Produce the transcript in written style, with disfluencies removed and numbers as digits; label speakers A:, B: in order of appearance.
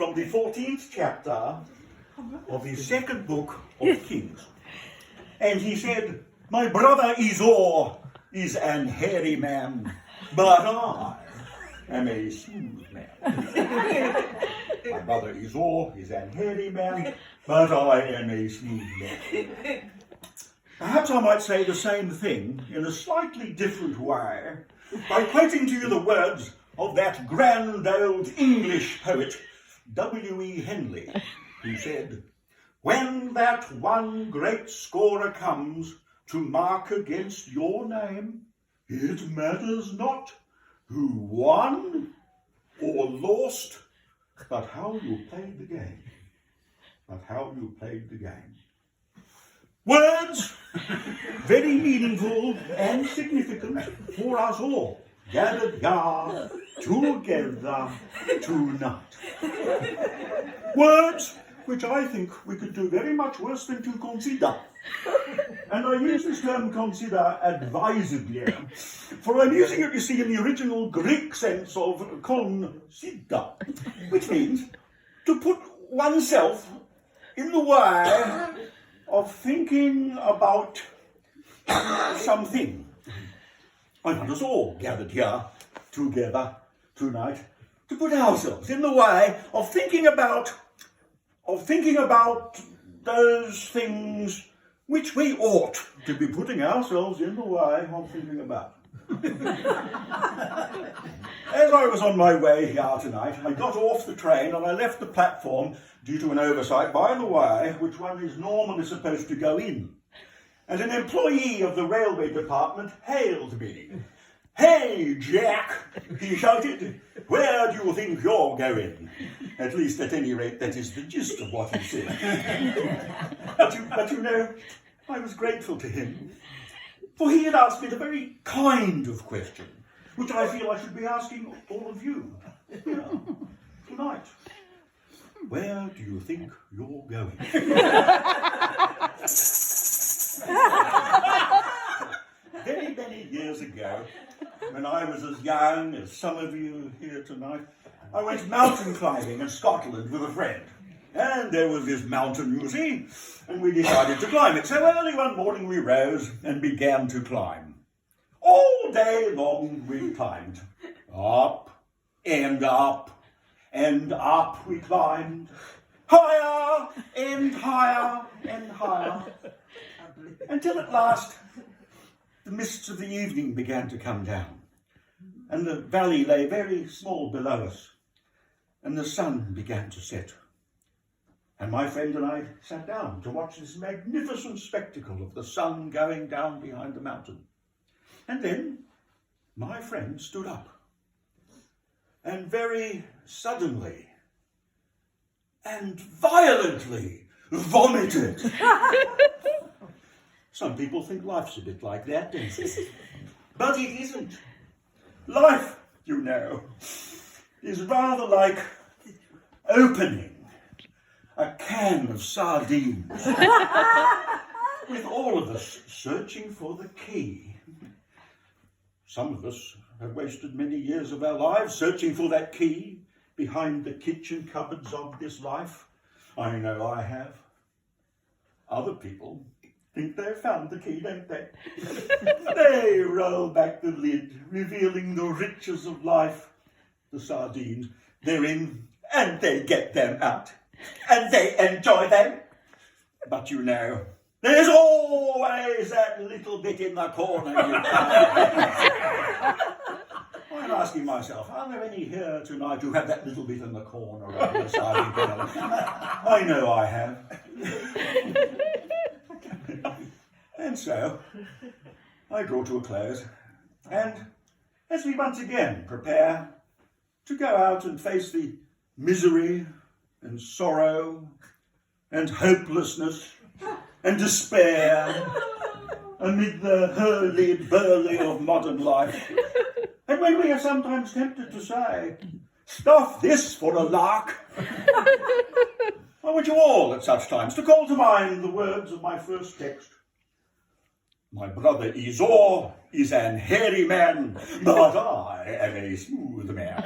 A: from the 14th chapter of the second book of Kings. And he said, "My brother Esau is an hairy man, but I am a smooth man." My brother Esau is an hairy man, but I am a smooth man. Perhaps I might say the same thing in a slightly different way by quoting to you the words of that grand old English poet, W.E. Henley, who said, "When that one great scorer comes to mark against your name, it matters not who won or lost, but how you played the game. But how you played the game." Words very meaningful and significant for us all, gathered here together tonight. Words which I think we could do very much worse than to consider. And I use this term consider advisedly, for I'm using it, you see, in the original Greek sense of consider, which means to put oneself in the way of thinking about something. I want us all gathered here together tonight to put ourselves in the way of thinking about those things which we ought to be putting ourselves in the way of thinking about. As I was on my way here tonight, I got off the train and I left the platform due to an oversight by the way which one is normally supposed to go in. And an employee of the railway department hailed me. "Hey, Jack," he shouted, "where do you think you're going?" At least, at any rate, that is the gist of what he said. But you know, I was grateful to him, for he had asked me the very kind of question which I feel I should be asking all of you tonight. Where do you think you're going? Very many years ago, when I was as young as some of you here tonight, I went mountain climbing in Scotland with a friend. And there was this mountain, you see, and we decided to climb it. So early one morning we rose and began to climb. All day long we climbed. Up and up and up we climbed. Higher and higher and higher. Until at last the mists of the evening began to come down, and the valley lay very small below us, and the sun began to set. And my friend and I sat down to watch this magnificent spectacle of the sun going down behind the mountain. And then my friend stood up and very suddenly and violently vomited. Some people think life's a bit like that, don't they? But it isn't. Life, you know, is rather like opening a can of sardines, with all of us searching for the key. Some of us have wasted many years of our lives searching for that key behind the kitchen cupboards of this life. I know I have. Other people think they've found the key, don't they? They roll back the lid, revealing the riches of life, the sardines. They're in, and they get them out, and they enjoy them. But you know, there's always that little bit in the corner you can't. I'm asking myself, are there any here tonight who have that little bit in the corner of the sardine can? I know I have. And so, I draw to a close, and as we once again prepare to go out and face the misery and sorrow and hopelessness and despair amid the hurly-burly of modern life, and when we are sometimes tempted to say, "Stuff this for a lark," I want you all at such times to call to mind the words of my first text. My brother Esau is an hairy man, but I am a smooth man.